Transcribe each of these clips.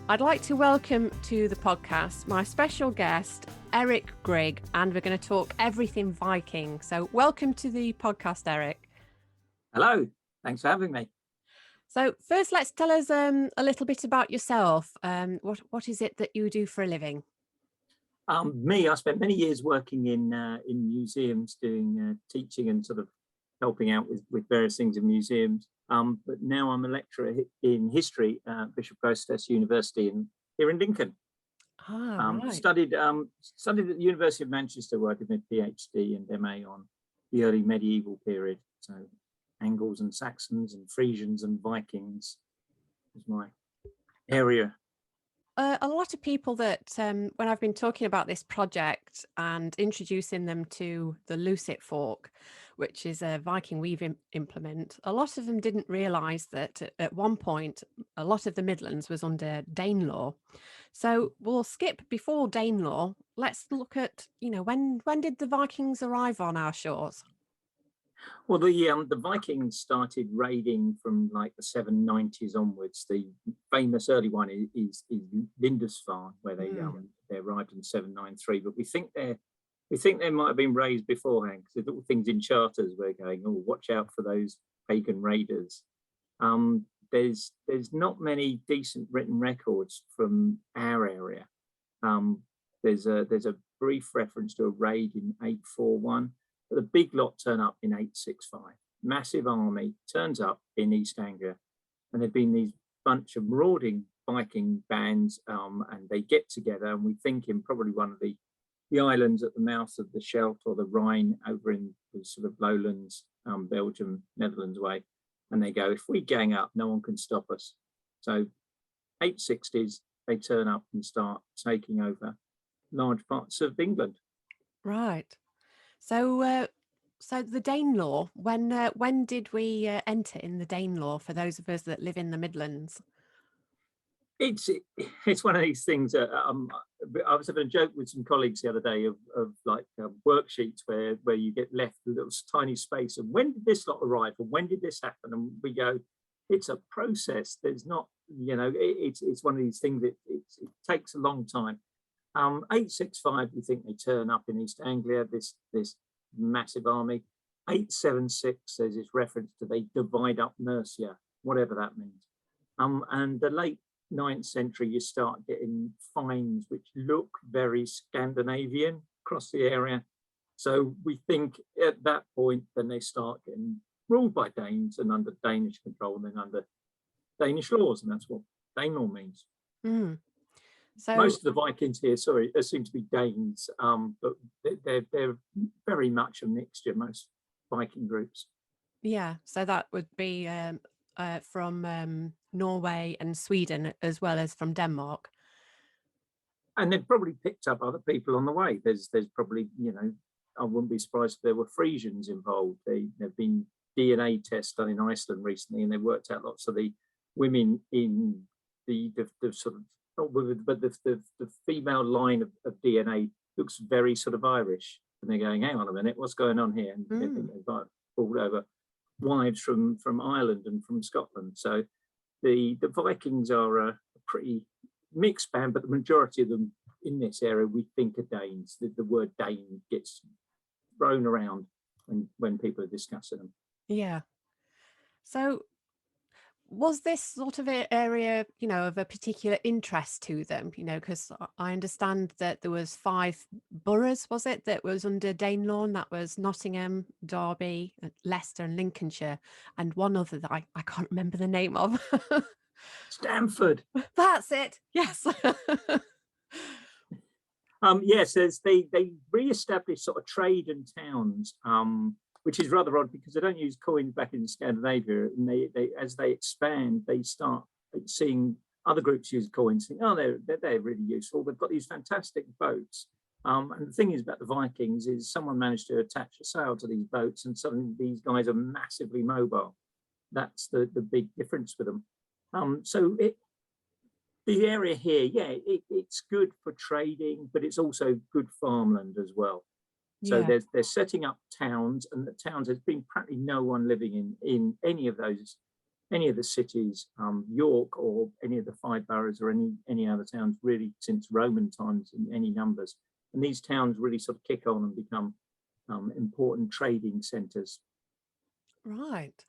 I'd like to welcome to the podcast my special guest, Erik Grigg, and we're going to talk everything Viking. So welcome to the podcast, Erik. Hello, thanks for having me. So first, let's tell us a little bit about yourself. What is it that you do for a living? I spent many years working in museums, doing teaching and sort of helping out with various things in museums. But now I'm a lecturer in history at Bishop Grosseteste University here in Lincoln. Right. Studied at the University of Manchester, where I did my PhD and MA on the early medieval period. So Angles and Saxons and Frisians and Vikings is my area. A lot of people that, when I've been talking about this project and introducing them to the Lucet fork, which is a Viking weave implement, a lot of them didn't realise that at one point, a lot of the Midlands was under Dane Law. So we'll skip before Dane Law. Let's look at, when did the Vikings arrive on our shores? Well, the Vikings started raiding from like the 790s onwards. The famous early one is Lindisfarne, where they arrived in 793. But we think they might have been raised beforehand, because there's little things in charters we're going, oh, watch out for those pagan raiders. There's not many decent written records from our area. There's a brief reference to a raid in 841. The big lot turn up in 865. Massive army turns up in East Anglia, and there've been these bunch of marauding Viking bands, and they get together, and we think in probably one of the islands at the mouth of the Scheldt or the Rhine over in the sort of lowlands, Belgium, Netherlands way, and they go, if we gang up, no one can stop us. So 860s, they turn up and start taking over large parts of England. Right. So the Dane Law, when did we enter in the Dane Law for those of us that live in the Midlands? It's one of these things that I was having a joke with some colleagues the other day of worksheets where you get left a little tiny space, and when did this lot arrive, and when did this happen? And we go, it's a process. There's not, it's one of these things that it takes a long time. 865, we think they turn up in East Anglia, this massive army. 876, there's this reference to they divide up Mercia, whatever that means. And the late 9th century, you start getting finds which look very Scandinavian across the area. So we think at that point, then they start getting ruled by Danes and under Danish control, and then under Danish laws, and that's what Dane Law means. Mm. So most of the Vikings here, seem to be Danes, but they're very much a mixture, most Viking groups. Yeah, so that would be from Norway and Sweden, as well as from Denmark. And they've probably picked up other people on the way. There's probably, I wouldn't be surprised if there were Frisians involved. There've been DNA tests done in Iceland recently, and they worked out lots of the women in the sort of, but the female line of DNA looks very sort of Irish, and they're going, hang on a minute, what's going on here? And they've got pulled over wives from Ireland and from Scotland. So the Vikings are a pretty mixed band, but the majority of them in this area we think are Danes. The word Dane gets thrown around when people are discussing them. Yeah. So was this sort of an area, of a particular interest to them, because I understand that there was 5 boroughs, was it, that was under Dane Law, and that was Nottingham, Derby, Leicester and Lincolnshire, and one other that I can't remember the name of. Stamford. That's it. Yes. Yes, they re-established sort of trade and towns, which is rather odd because they don't use coins back in Scandinavia, and they as they expand, they start seeing other groups use coins, think, oh, they're really useful. They've got these fantastic boats. And the thing is about the Vikings is someone managed to attach a sail to these boats, and suddenly these guys are massively mobile. That's the big difference with them. The area here, it's good for trading, but it's also good farmland as well. So they're setting up towns, and the towns, there's been practically no one living in any of those any of the cities, York or any of the five boroughs or any other towns really since Roman times in any numbers. And these towns really sort of kick on and become important trading centres. Right.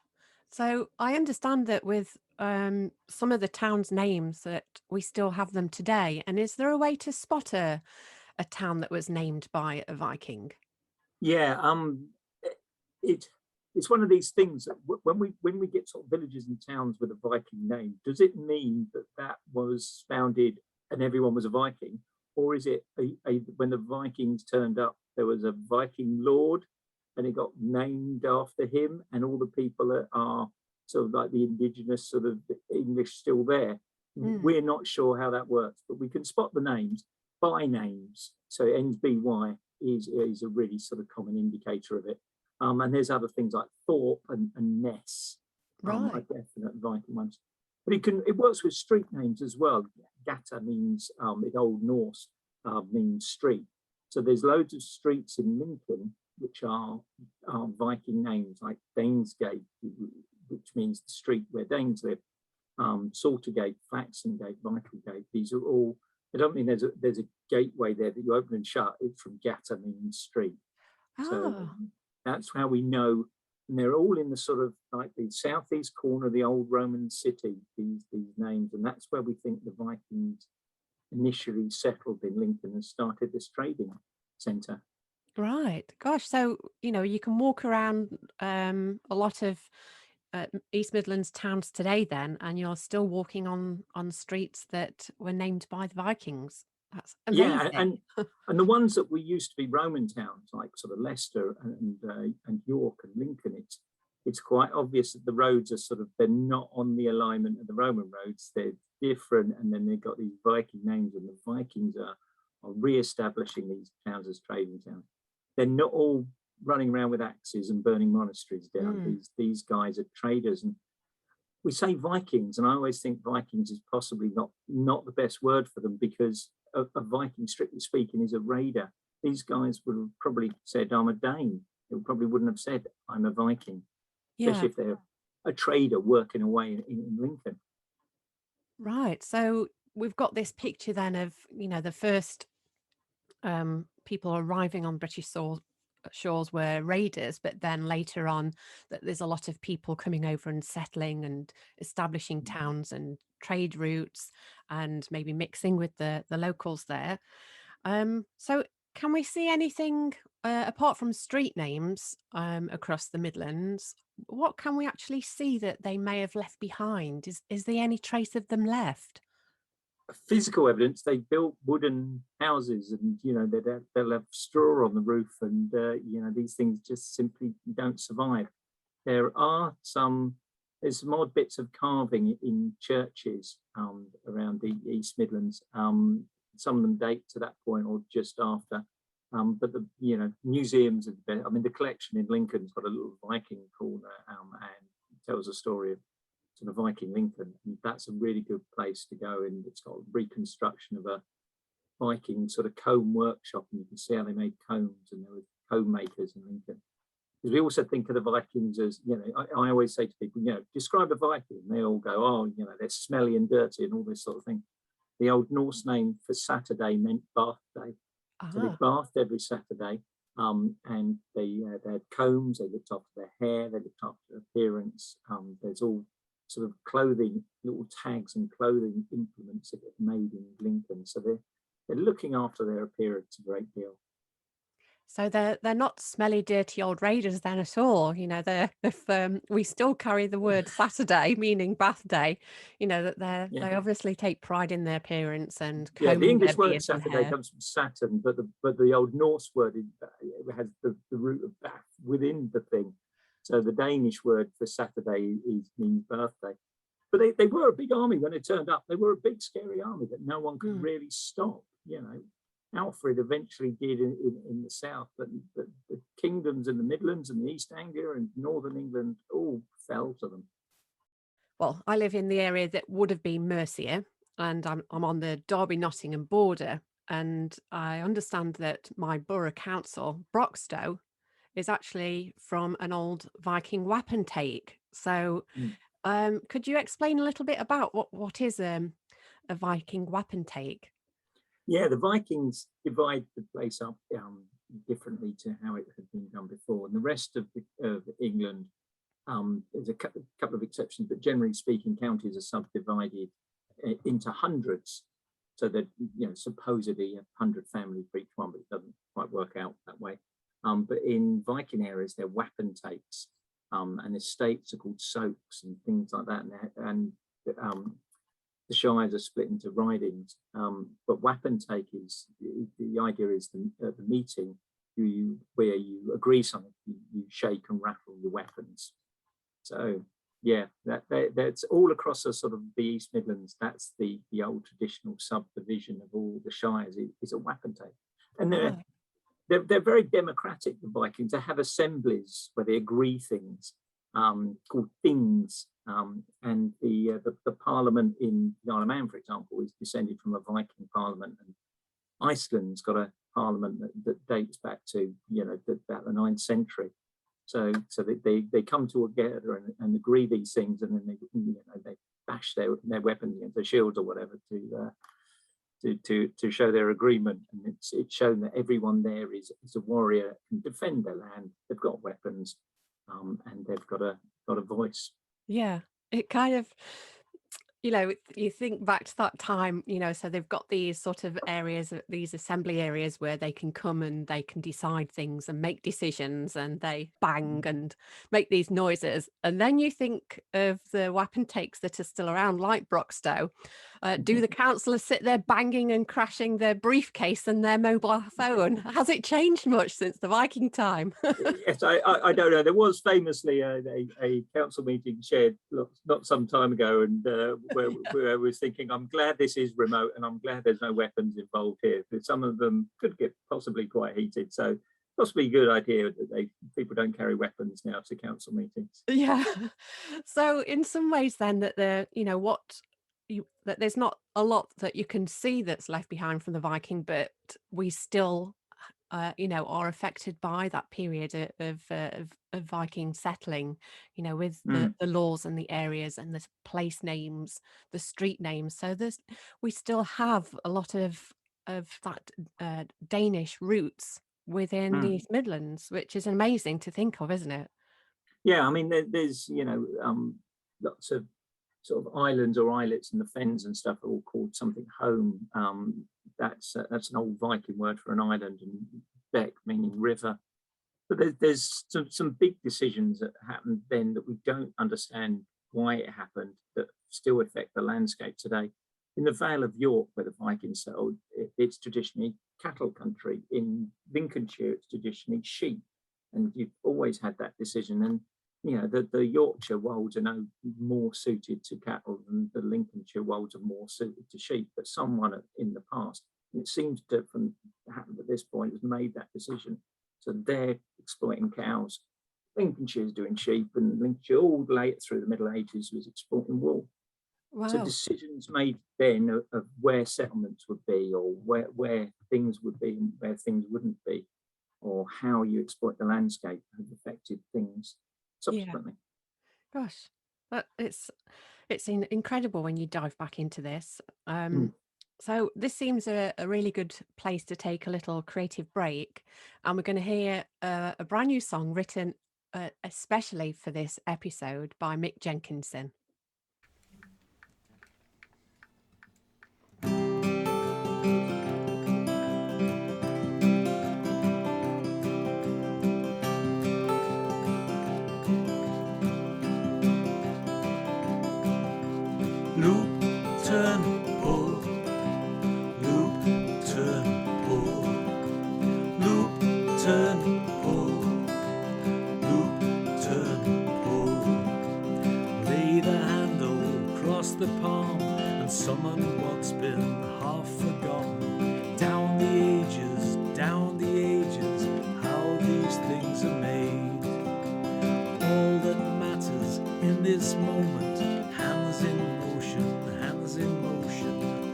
So I understand that with some of the town's names that we still have them today. And is there a way to spot a town that was named by a Viking? Yeah, it it's one of these things that when we get sort of villages and towns with a Viking name, does it mean that that was founded and everyone was a Viking, or is it when the Vikings turned up, there was a Viking lord and it got named after him, and all the people that are sort of like the indigenous sort of English still there? Mm, We're not sure how that works, but we can spot the names by names. So it ends by is a really sort of common indicator of it. And there's other things like Thorpe and Ness, are right. definite Viking ones. But it works with street names as well. Gata means in Old Norse means street. So there's loads of streets in Lincoln which are Viking names, like Danesgate, which means the street where Danes live. Saltergate, Flaxengate, Michaelgate. These are all. I don't mean there's a gateway there that you open and shut. It's from Gata means street. So Oh, that's how we know. And they're all in the sort of like the southeast corner of the old Roman city, these names. And that's where we think the Vikings initially settled in Lincoln and started this trading centre. right. Gosh. So, you can walk around a lot of East Midlands towns today then, and you're still walking on streets that were named by the Vikings. That's Yeah, amazing. and the ones that we used to be Roman towns, like sort of Leicester and York and Lincoln, it's quite obvious that the roads are sort of, they're not on the alignment of the Roman roads. They're different, and then they've got these Viking names, and the Vikings are re-establishing these towns as trading towns. They're not all running around with axes and burning monasteries down. Mm, These guys are traders, and we say Vikings, and I always think Vikings is possibly not the best word for them, because a Viking, strictly speaking, is a raider. These guys would have probably said, "I'm a Dane." They probably wouldn't have said, "I'm a Viking," yeah. especially if they're a trader working away in Lincoln. Right. So we've got this picture then of, the first people arriving on British shores were raiders, but then later on that there's a lot of people coming over and settling and establishing towns and trade routes and maybe mixing with the locals there. So can we see anything apart from street names across the Midlands? What can we actually see that they may have left behind? Is there any trace of them left? Physical evidence: they built wooden houses, and they'll have straw on the roof, and these things just simply don't survive. There are there's some odd bits of carving in churches around the East Midlands. Some of them date to that point or just after. But the museums, I mean, the collection in Lincoln's got a little Viking corner, and tells a story of sort of Viking Lincoln, and that's a really good place to go. And it's got a reconstruction of a Viking sort of comb workshop, and you can see how they made combs, and there were comb makers in Lincoln. Because we also think of the Vikings as, I always say to people, describe a Viking. And they all go, oh, they're smelly and dirty and all this sort of thing. The old Norse name for Saturday meant bath day. So they Ah, bathed every Saturday, and they had combs, they looked after their hair, they looked after their appearance. There's all sort of clothing, little tags and clothing implements that get made in Lincoln. So they're looking after their appearance a great deal. so they're not smelly, dirty old raiders then at all. They're if we still carry the word Saturday, meaning bath day. That Yeah. they obviously take pride in their appearance and Yeah, the combing their English word beards and Saturday hair. comes from Saturn, but the old Norse word has the root of bath within the thing. So the Danish word for Saturday means birthday. But they were a big army when it turned up. They were a big, scary army that no one could Mm. really stop. Alfred eventually did in the south, but the kingdoms in the Midlands and East Anglia and Northern England all fell to them. Well, I live in the area that would have been Mercia, and I'm on the Derby-Nottingham border. And I understand that my borough council, Broxtowe, is actually from an old Viking wapentake. So Mm. Could you explain a little bit about what is a Viking wapentake? Yeah, the Vikings divide the place up differently to how it had been done before, and the rest of England, there's a couple of exceptions, but generally speaking, counties are subdivided into hundreds, so that supposedly 100 families for each one, but it doesn't quite work out that way. But in Viking areas, they're wapentakes, and estates are called soaks and things like that, and the shires are split into ridings. But wapentake is the idea is the meeting where you agree something, you shake and rattle your weapons. So yeah, that's all across the sort of the East Midlands. That's the old traditional subdivision of all the shires is a wapentake, and Ah, they're very democratic. The Vikings, they have assemblies where they agree things, called things, and the Parliament in the Isle of Man, for example, is descended from a Viking Parliament, and Iceland's got a Parliament that dates back to about the 9th century. So they come together and agree these things, and then they bash their weapons against their shields or whatever to show their agreement. And it's shown that everyone there is a warrior, can defend their land. They've got weapons, and they've got a voice. yeah. It kind of, you think back to that time, so they've got these sort of areas, these assembly areas where they can come and they can decide things and make decisions, and they bang and make these noises. And then you think of the wapentakes that are still around, like Broxtowe. Do the councillors sit there banging and crashing their briefcase and their mobile phone? Has it changed much since the Viking time? Yes, I don't know. There was famously a council meeting shared not some time ago, and where I was thinking, I'm glad this is remote, and I'm glad there's no weapons involved here, because some of them could get possibly quite heated. So possibly a good idea that people don't carry weapons now to council meetings. Yeah. So in some ways then that that there's not a lot that you can see that's left behind from the Viking, but we still are affected by that period of Viking settling, with Mm, the laws and the areas and the place names, the street names. So we still have a lot of that Danish roots within the mm. East Midlands, which is amazing to think of, isn't it? Yeah, I mean, there's lots of sort of islands or islets, and the fens and stuff are all called something home. That's an old Viking word for an island, and beck meaning river. But there's some big decisions that happened then that we don't understand why it happened, that still affect the landscape today. In the Vale of York, where the Vikings settled, it's traditionally cattle country. In Lincolnshire, it's traditionally sheep, and you've always had that decision. And the Yorkshire wolds are no more suited to cattle than the Lincolnshire wolds are more suited to sheep. But someone in the past, and it seems to happen at this point, has made that decision. So they're exploiting cows. Lincolnshire's doing sheep, and Lincolnshire all later through the Middle Ages was exploiting wool. So Wow. decisions made then of where settlements would be, or where things would be and where things wouldn't be, or how you exploit the landscape have affected things Yeah. subsequently. Gosh, but it's incredible when you dive back into this. Mm. So this seems a really good place to take a little creative break, and we're going to hear a brand new song written especially for this episode by Mick Jenkinson. Loop, turn, pull. Loop, turn, pull. Loop, turn, pull. Loop, turn, pull. Lay the handle across the palm and summon what's been half forgotten. Down the ages, how these things are made. All that matters in this moment, hands in motion,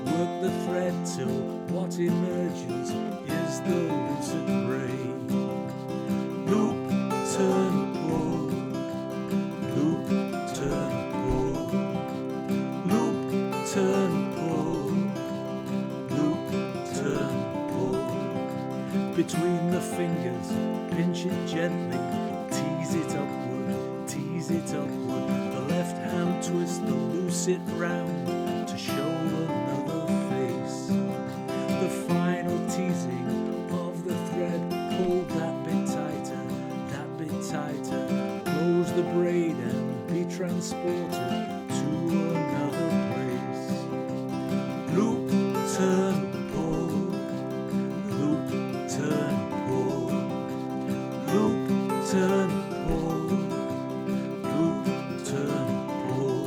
work the thread till what emerges is the lucid brain. Loop, turn, pull, loop, turn, pull. between the fingers, pinch it gently, tease it upward, tease it upward. The left hand twist, the loose it round to show another face. The final teasing of the thread, hold that bit tighter, that bit tighter. Close the braid and be transported to another place. Loop, turn, pull. Loop, turn, pull. Loop, turn, pull. Loop, turn, pull.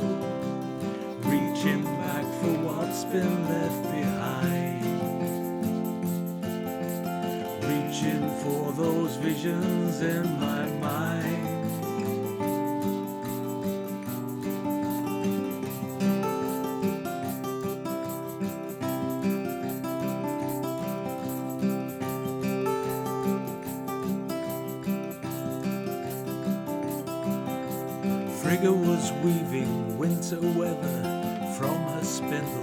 Reaching back for what's been left behind. Reaching for those visions in my mind. Frigga was weaving winter weather from her spindle,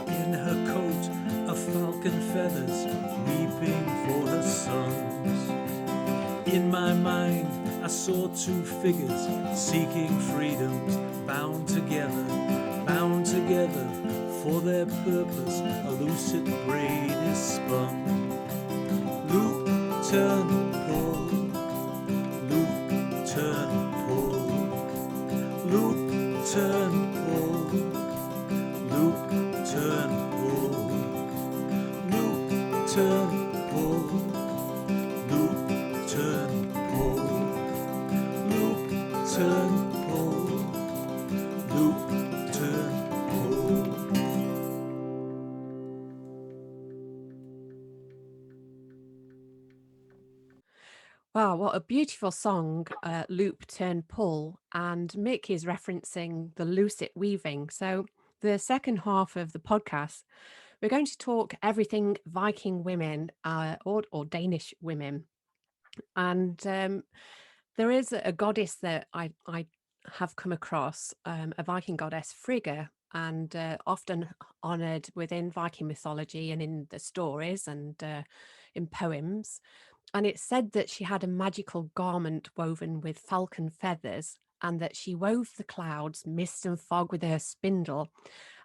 in her coat of falcon feathers, weeping for her sons. In my mind I saw two figures seeking freedoms, bound together for their purpose. A lucid braid is spun. Loop, turn, pull. Loop, turn, pull. Loop, turn, pull. Loop, turn, pull. Loop, turn, pull. Loop, turn, pull. Loop, turn, pull. Loop, turn, pull. Wow, what a beautiful song, Loop, Turn, Pull. And Mick is referencing the lucid weaving. So the second half of the podcast, we're going to talk everything Viking women or Danish women. And there is a goddess that I have come across, a Viking goddess, Frigga, and often honoured within Viking mythology and in the stories and in poems. And it's said that she had a magical garment woven with falcon feathers, and that she wove the clouds, mist and fog with her spindle,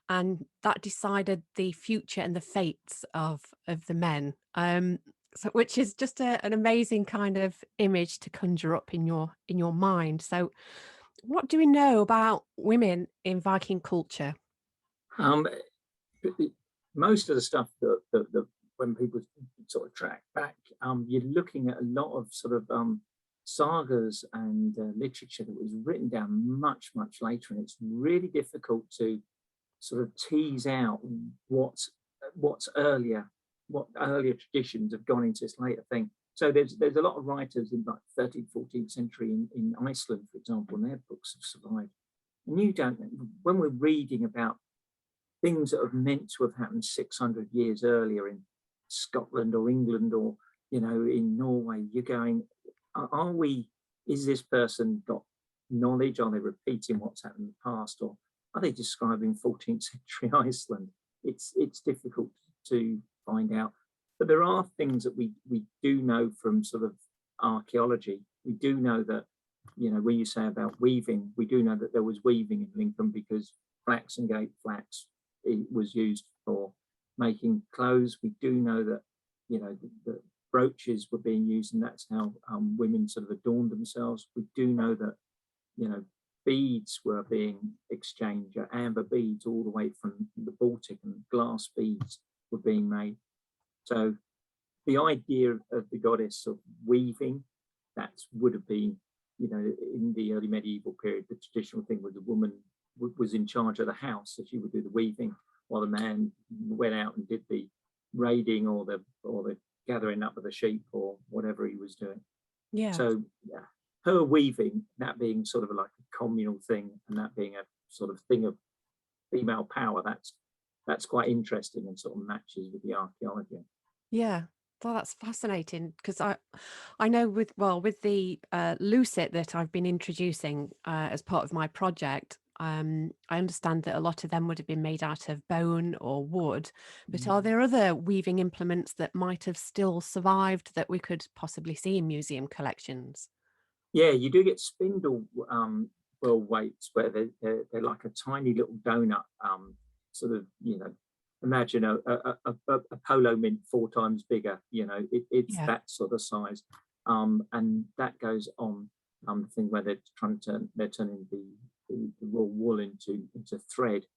and that decided the future and the fates of the men. So, which is just an amazing kind of image to conjure up in your mind. So, what do we know about women in Viking culture? Um, Most of the stuff that when people sort of track back, you're looking at a lot of sort of sagas and literature that was written down much later, and it's really difficult to sort of tease out what's earlier, what earlier traditions have gone into this later thing. So there's a lot of writers in like 13th, 14th century in Iceland, for example, and their books have survived. And you don't, when we're reading about things that have meant to have happened 600 years earlier in Scotland or England or, you know, in Norway, you're going, is this person got knowledge? Are they repeating what's happened in the past, or are they describing 14th century Iceland? It's difficult to find out. But there are things that we do know from sort of archaeology. We do know that, you know, when you say about weaving, we do know that there was weaving in Lincoln because flax it was used for making clothes. We do know that, you know, the brooches were being used, and that's how women sort of adorned themselves. We do know that, you know, beads were being exchanged, amber beads all the way from the Baltic, and glass beads were being made. So the idea of the goddess of weaving, that would have been, you know, in the early medieval period, the traditional thing was the woman was in charge of the house, so she would do the weaving while the man went out and did the raiding or the gathering up of the sheep or whatever he was doing. Yeah. So yeah, her weaving, that being sort of like a communal thing, and that being a sort of thing of female power, that's quite interesting and sort of matches with the archaeology. Yeah, well, that's fascinating, because I know with the lucid that I've been introducing as part of my project, I understand that a lot of them would have been made out of bone or wood, but are Mm. there other weaving implements that might have still survived that we could possibly see in museum collections? Yeah, you do get spindle well weights where they're like a tiny little donut, sort of, imagine a polo mint 4 times bigger. It's Yeah. that sort of size, and that goes on the thing where they're turning the raw wool into thread.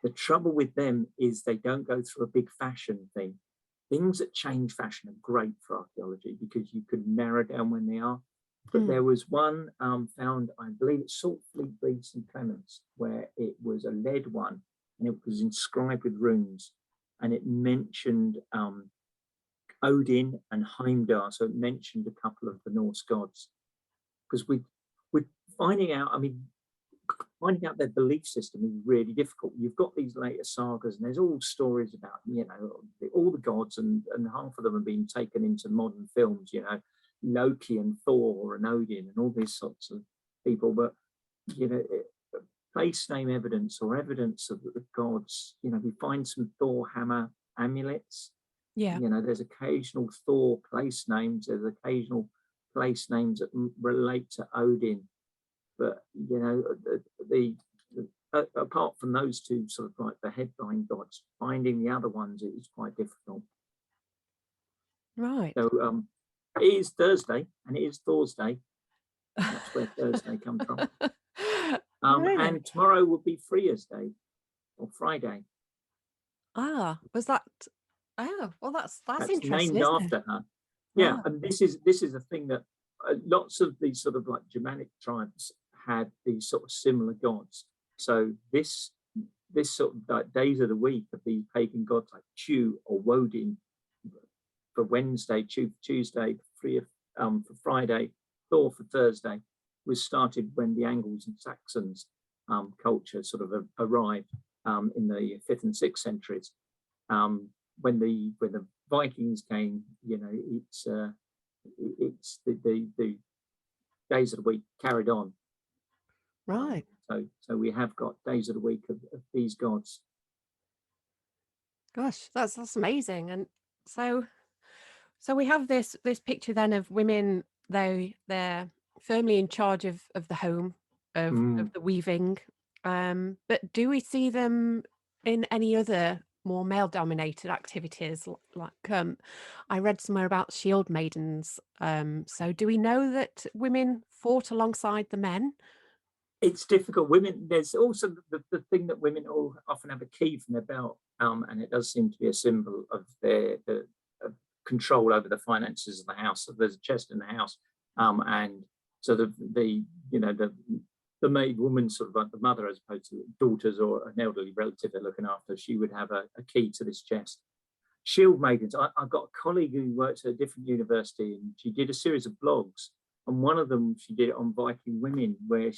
The trouble with them is they don't go through a big fashion thing. Things that change fashion are great for archaeology because you can narrow down when they are. But Mm. there was one found, I believe it's Saltfleet Bead St Clements, where it was a lead one and it was inscribed with runes, and it mentioned Odin and Heimdall. So it mentioned a couple of the Norse gods. Because we're finding out, I mean, finding out their belief system is really difficult. You've got these later sagas, and there's all stories about, all the gods, and half of them have been taken into modern films, Loki and Thor and Odin and all these sorts of people. But, place name evidence or evidence of the gods, we find some Thor hammer amulets. Yeah. There's occasional Thor place names, there's occasional place names that relate to Odin. But apart from those two, sort of like the headline gods, finding the other ones is quite difficult. Right. So it is Thursday and it is Thursday. That's where Thursday comes from. Really? And tomorrow will be Freya's Day or Friday. Was that? Oh, well, that's That's interesting, named isn't it? after her. Yeah, Wow. and this is a thing that lots of these sort of like Germanic tribes had these sort of similar gods. So this sort of like days of the week of these pagan gods like Chu or Woden for Wednesday, Chu for Tuesday, Freya for Friday, Thor for Thursday, was started when the Angles and Saxons culture sort of arrived in the 5th and 6th centuries. When the Vikings came, it's the days of the week carried on. Right. So we have got days of the week of these gods. Gosh, that's amazing. And so we have this picture then of women. They're firmly in charge of the home, of the weaving. But do we see them in any other more male dominated activities? Like I read somewhere about shield maidens. So do we know that women fought alongside the men? It's difficult. Women, there's also the thing that women all often have a key from their belt, and it does seem to be a symbol of their control over the finances of the house. So there's a chest in the house, and so the maid woman, sort of like the mother, as opposed to daughters or an elderly relative they're looking after, she would have a key to this chest. Shield maidens. I've got a colleague who works at a different university, and she did a series of blogs. And one of them, she did it on Viking Women, where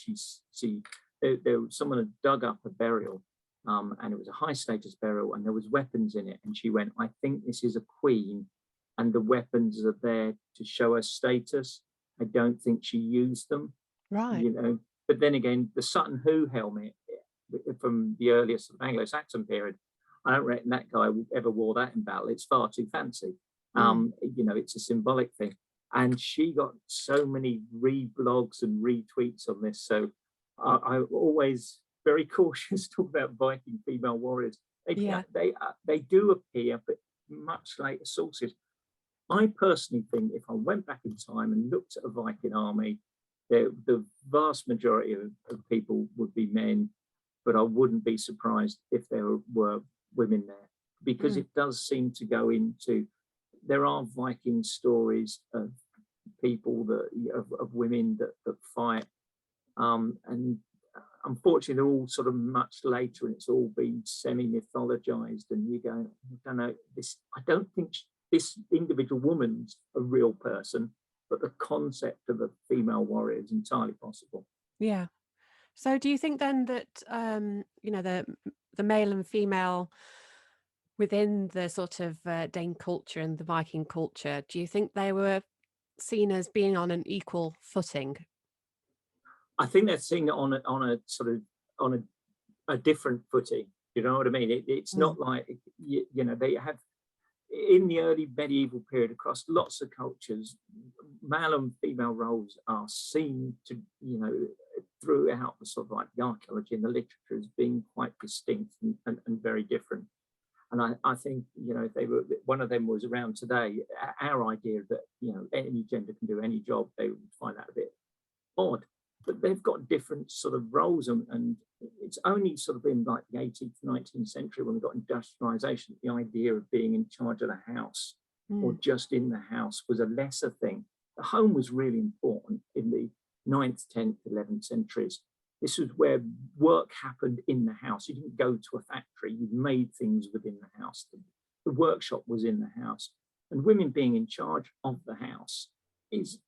someone had dug up a burial, and it was a high status burial, and there was weapons in it. And she went, "I think this is a queen, and the weapons are there to show her status. I don't think she used them." Right. But then again, the Sutton Hoo helmet from the earliest Anglo-Saxon period, I don't reckon that guy ever wore that in battle. It's far too fancy. It's a symbolic thing. And she got so many reblogs and retweets on this. So I'm always very cautious to talk about Viking female warriors. They do appear, but much later sources. I personally think if I went back in time and looked at a Viking army, the vast majority of people would be men, but I wouldn't be surprised if there were women there, because it does seem to go into, there are Viking stories of people of women that fight, and unfortunately they're all sort of much later, and it's all been semi-mythologized, and you go, I don't think this individual woman's a real person, but the concept of a female warrior is entirely possible. Yeah. So do you think then that the male and female within the sort of Dane culture and the Viking culture, do you think they were seen as being on an equal footing? I think they're seeing it on a sort of on a different footing. You know what I mean? It's not like, you know, they have, in the early medieval period across lots of cultures, male and female roles are seen to, you know, throughout the sort of like the archaeology and the literature as being quite distinct and very different. And I think, you know, if they were, one of them was around today, our idea that, you know, any gender can do any job, they would find that a bit odd. But they've got different sort of roles, and it's only sort of in like the 18th, 19th century when we got industrialization, the idea of being in charge of the house or just in the house was a lesser thing. The home was really important in the 9th, 10th, 11th centuries. This was where work happened in the house. You didn't go to a factory, you made things within the house. The workshop was in the house. And women being in charge of the house is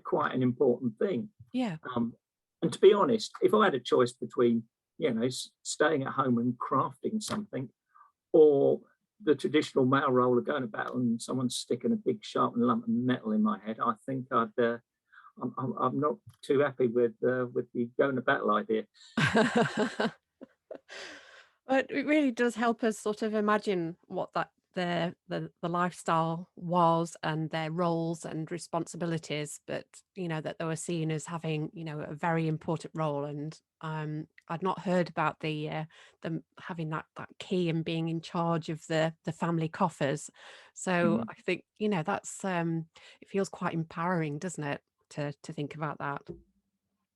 quite an important thing. Yeah. And to be honest, if I had a choice between, you know, staying at home and crafting something, or the traditional male role of going to battle and someone sticking a big sharpened lump of metal in my head, I think I'm not too happy with the going to battle idea. But it really does help us sort of imagine what that the lifestyle was and their roles and responsibilities, but you know that they were seen as having, you know, a very important role. And I'd not heard about them having that key and being in charge of the family coffers. So I think, you know, that's it feels quite empowering, doesn't it, to think about that.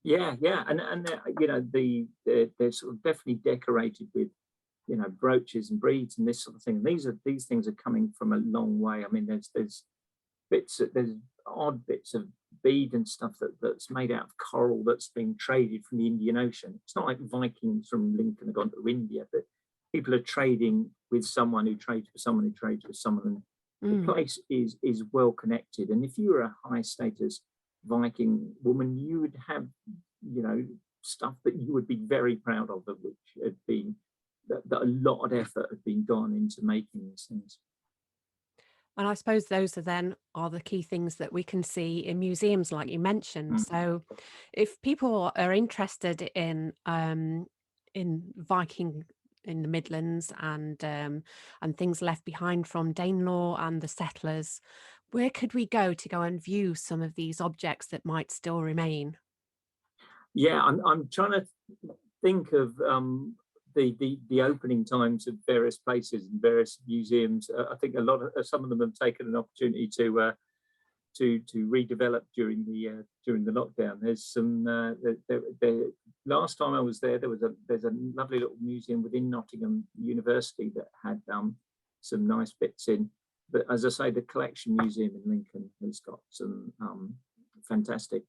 Yeah, and you know, they're sort of definitely decorated with, you know, brooches and beads and this sort of thing. And these things are coming from a long way. I mean, there's odd bits of bead and stuff that's made out of coral that's been traded from the Indian Ocean. It's not like Vikings from Lincoln have gone to India, but people are trading with someone who trades with someone who trades with someone. And the place is well connected. And if you were a high status Viking woman, you would have, you know, stuff that you would be very proud of which had been that a lot of effort had been gone into making these things. And I suppose those are the key things that we can see in museums, like you mentioned. So if people are interested in Viking in the Midlands and things left behind from Dane Law and the settlers, where could we go and view some of these objects that might still remain? Yeah, I'm trying to think of the opening times of various places and various museums. I think some of them have taken an opportunity to redevelop during the lockdown. There's some last time I was there's a lovely little museum within Nottingham University that had some nice bits in. But as I say, the Collection Museum in Lincoln has got some fantastic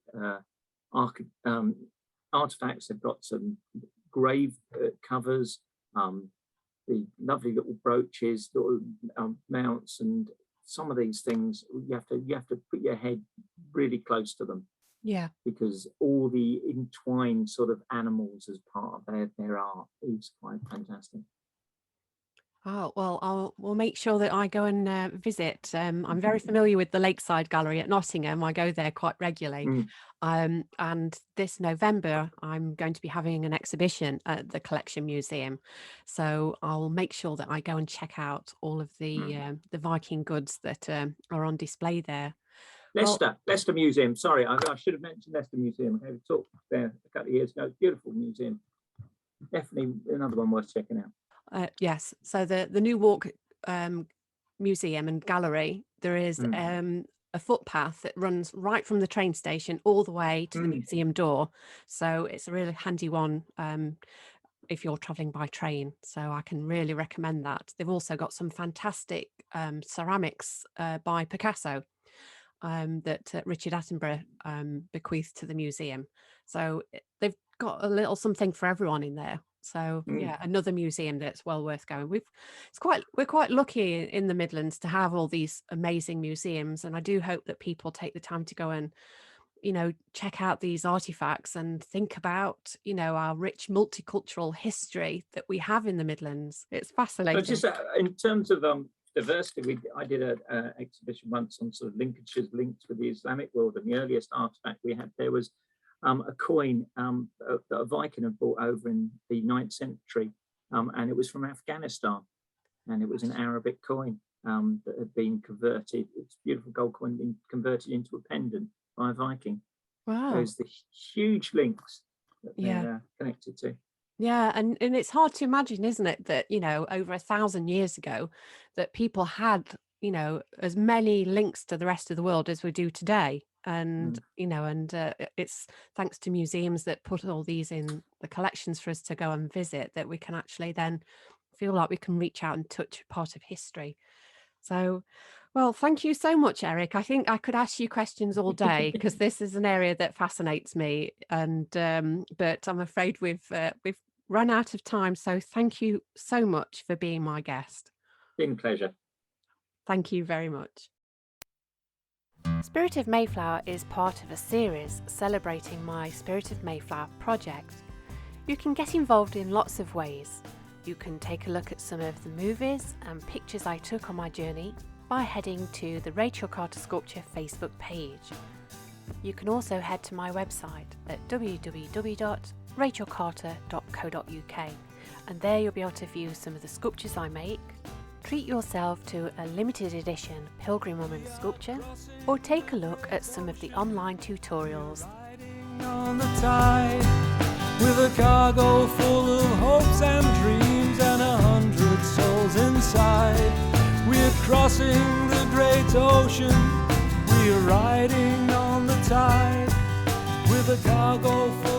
artifacts. They've got some grave covers, the lovely little brooches, little mounts, and some of these things you have to put your head really close to them. Yeah, because all the entwined sort of animals as part of their art is quite fantastic. Oh, well, we'll make sure that I go and visit. I'm very familiar with the Lakeside Gallery at Nottingham. I go there quite regularly. And this November, I'm going to be having an exhibition at the Collection Museum. So I'll make sure that I go and check out all of the Viking goods that are on display there. Leicester Museum. Sorry, I should have mentioned Leicester Museum. I talked there a couple of years ago. Beautiful museum. Definitely another one worth checking out. Yes, so the New Walk Museum and Gallery, there is a footpath that runs right from the train station all the way to the museum door. So it's a really handy one if you're travelling by train. So I can really recommend that. They've also got some fantastic ceramics by Picasso that Richard Attenborough bequeathed to the museum. So they've got a little something for everyone in there. So yeah, another museum that's well worth going. We're quite lucky in the Midlands to have all these amazing museums, and I do hope that people take the time to go and, you know, check out these artifacts and think about, you know, our rich multicultural history that we have in the Midlands. It's fascinating. So just in terms of diversity, I did an exhibition once on sort of Lincolnshire's links with the Islamic world, and the earliest artifact we had there was a coin that a Viking had brought over in the 9th century, and it was from Afghanistan, and it was an Arabic coin that had been converted. It's a beautiful gold coin, been converted into a pendant by a Viking. Wow. Those the huge links that they're connected to. Yeah, and it's hard to imagine, isn't it, that, you know, over 1,000 years ago, that people had, you know, as many links to the rest of the world as we do today. And, you know, and it's thanks to museums that put all these in the collections for us to go and visit that we can actually then feel like we can reach out and touch part of history. So, well, thank you so much, Erik. I think I could ask you questions all day because this is an area that fascinates me. And but I'm afraid we've run out of time. So thank you so much for being my guest. Been a pleasure. Thank you very much. Spirit of Mayflower is part of a series celebrating my Spirit of Mayflower project. You can get involved in lots of ways. You can take a look at some of the movies and pictures I took on my journey by heading to the Rachel Carter Sculpture Facebook page. You can also head to my website at www.rachelcarter.co.uk, and there you'll be able to view some of the sculptures I make, treat yourself to a limited edition Pilgrim Woman sculpture, or take a look at some of the online tutorials. On the tide, with a cargo full of hopes and dreams and 100 souls inside. We're crossing the great ocean, we're riding on the tide, with a cargo full